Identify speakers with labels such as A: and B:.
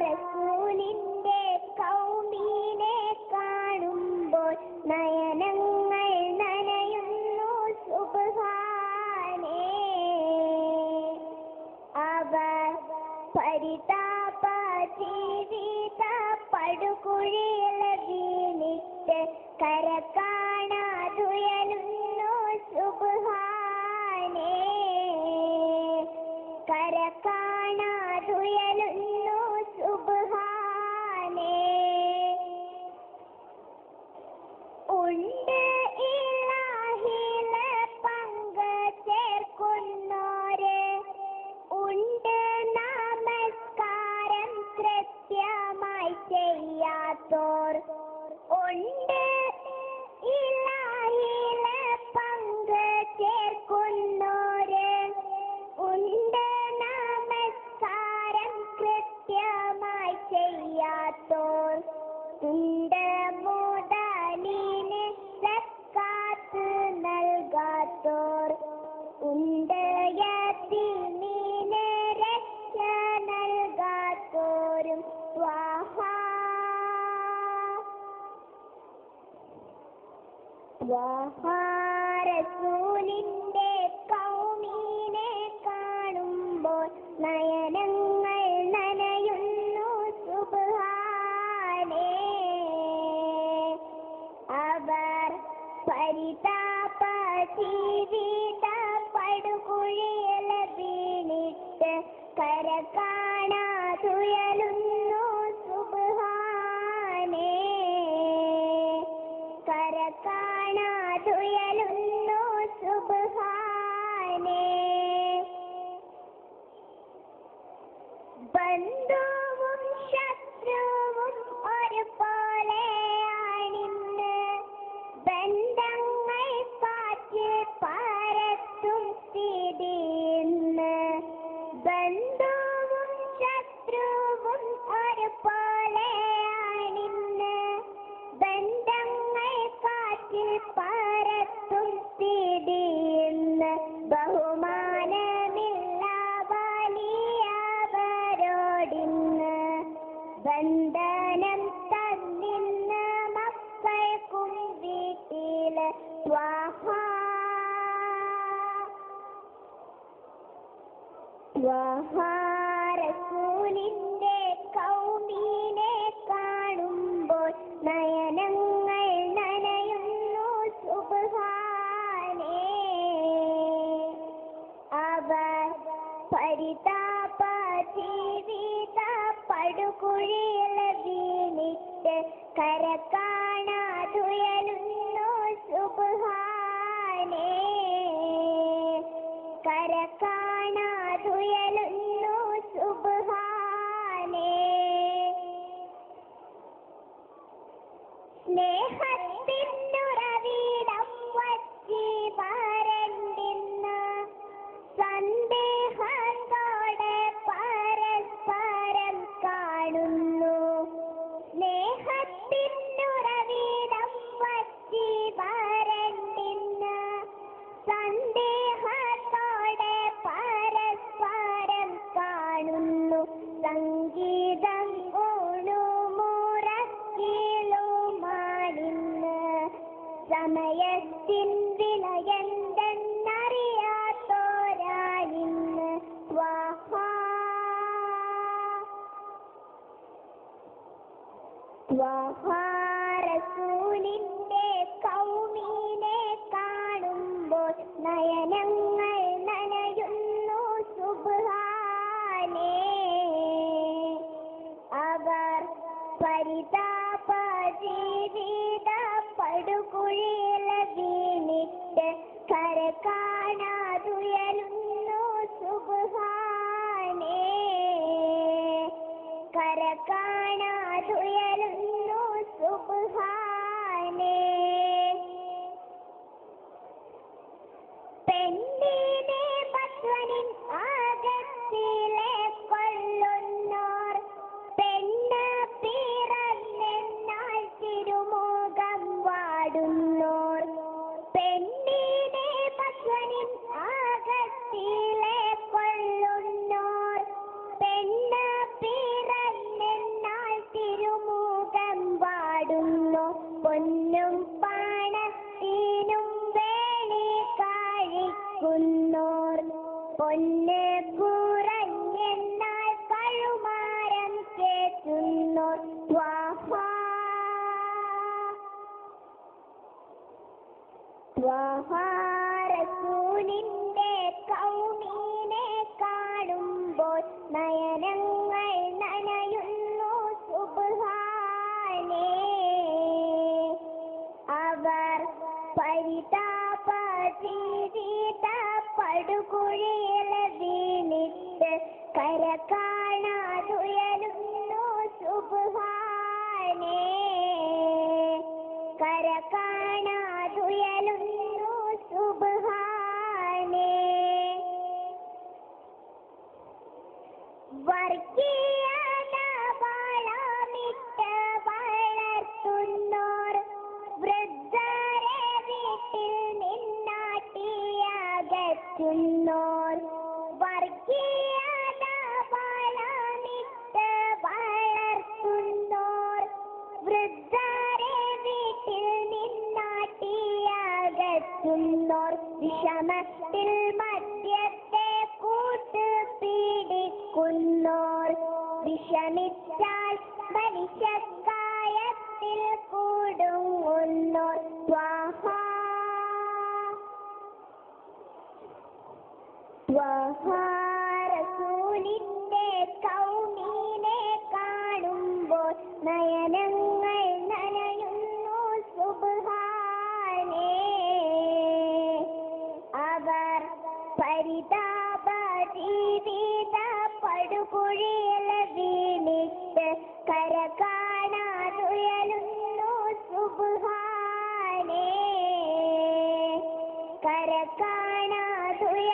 A: റസൂലിന്റെ കൗമീനെ കാണുമ്പോൾ നയനങ്ങൾ നനയുന്നു സുബ്ഹാനേ. അവർ പരിതാപ ജീവിത പടുകുഴിയിൽ വീണിട്ട് കര കാണാതുയലുന്നു സുബ്ഹാനേ. കര കാണാതുയലുന്നു സുബ്ഹാനേ. ഉണ്ട് ഇലാഹിലെ പങ്ക് ചേർക്കുന്നോര്, ഉണ്ട് നമസ്കാരം കൃത്യമായി ചെയ്യാത്തോർ, ഉണ്ട് ഇലാഹിലെ പങ്ക് ചേർക്കുന്നോര്, ഉണ്ട് നമസ്കാരം കൃത്യമായി ചെയ്യാത്തോർ, ഉണ്ട് മുതലിന് സക്കാത്ത് നൽകാത്തോർ, ഉണ്ട് യതീമിന് രക്ഷ നൽകാത്തോരും സ്വാഹാ. സ്വാഹാ റസൂലിന്റെ കൗമീനെ കാണുമ്പോൾ നയനങ്ങൾ നനയുന്നു സുബ്ഹാനേ. അവർ പരിതാപ ജീവിത പടുകുഴിയിൽ വീണിട്ട് കര കാണാതുയലുന്നു സുബ്ഹാനേ. കര കാണാതുയലുന്നു സുബ്ഹാനേ. ബന്ധുവും ശത്രുവും ഒരുപോലെയാണിന്ന്, ബന്ധങ്ങൾ കാറ്റ് പരത്തും സ്ഥിതിയിന്ന്. ബന്ധുവും ശത്രുവും ഒരുപോലെയാണിന്ന്, ബന്ധങ്ങൾ കാറ്റ് പരത്തും സ്ഥിതിയിന്ന്. ബഹുമാനമില്ല വലിയവരോടിന്ന്, ബന്ധനം തന്നിന്ന് മക്കൾക്കും വീട്ടില് സ്വാഹാ. സ്വാഹാ റസൂലിന്റെ കൗമീനെ കാണുമ്പോൾ നയനങ്ങൾ നനയുന്നു സുബ്ഹാനേ. അവർ പരിതാപ ജീവിത പടുകുഴിയിൽ വീണിട്ട് കര കാണാതുയലുന്നു സുബ്ഹാനേ. കര കാണാതുയലുന്നു സുബ്ഹാനേ. സ്നേഹത്തിനുറവിടം വറ്റി വരണ്ടിന്ന്, സന്ദേഹത്തോടെ പരസ്പരം കാണുന്നു. സ്നേഹത്തിനുറവിടം വറ്റി വരണ്ടിന്ന്, സന്ദേഹത്തോടെ പരസ്പരം കാണുന്നു. സംഗീതം ൂണുമുറക്കിലുമാണിന്ന്, സമയത്തിൻ വിലയെന്തെന്നറിയാത്തോരാണിന്ന് സ്വാഹാ. സ്വാഹാ റസൂലിന്റെ കൗമീനെ കാണുമ്പോൾ നയനങ്ങൾ നനയുന്നു സുബ്ഹാനേ. അവർ പരിതാപ ജീവിത പടുകുഴിയിൽ വീണിട്ട് കര കാണാതുയലുന്നു സുബ്ഹാനേ. കര കാണാതുയലുന്നു സുബ്ഹാനേ. പെണ്ണിനെ ഭസ്വനിൻ ആകത്തിലെ കൊള്ളുന്നോർ, പെണ്ണ് പിറന്നെന്നാൽ തിരുമുഖം വാടുന്നോർ, പെണ്ണിനെ ഭസ്വനിൻ ആകത്തിലെ കൊള്ളുന്നോർ, പെണ്ണ് പിറന്നെന്നാൽ റസൂലിന്റെ കൗമീനെ കാണുമ്പോൾ നയനങ്ങൾ നനയുന്നു സുബ്ഹാനേ. അവർ പരിതാപ ജീവിത പടുകുഴിയിൽ വീണിട്ട് കര കാണാതുയരുന്നു സുബ്ഹാനേ. കര കാണാതുയരുന്നു സുബ്ഹാനേ. വർഗീയത വളമിട്ട് വളർത്തുന്നോർ വൃദ്ധരെ വീട്ടിൽ നിന്നാട്ടിയകറ്റുന്നോർ. വർഗീയത വളമിട്ട് വളർത്തുന്നോർ വൃദ്ധരെ വീട്ടിൽ നിന്നാട്ടിയകറ്റുന്നോർ. വിഷമത്തിൽ മദ്യത്തെ കൂട്ട് പീഡിക്കുന്നോർ. വിഷമിച്ചാൽ മനുഷ്യക്കായത്തിൽ കൂടുങ്ങുന്നോർ. റസൂലിന്റെ കൗമീനെ കാണുമ്പോൾ നയനങ്ങൾ നനയുന്നു സുബ്ഹാനേ. അവർ പരിതാപ ജീവിത പടുകുഴിയിൽ വീണിട്ട് കര കാണാതുയരുന്നു സുബ്ഹാനേ. കര കാണാതുയ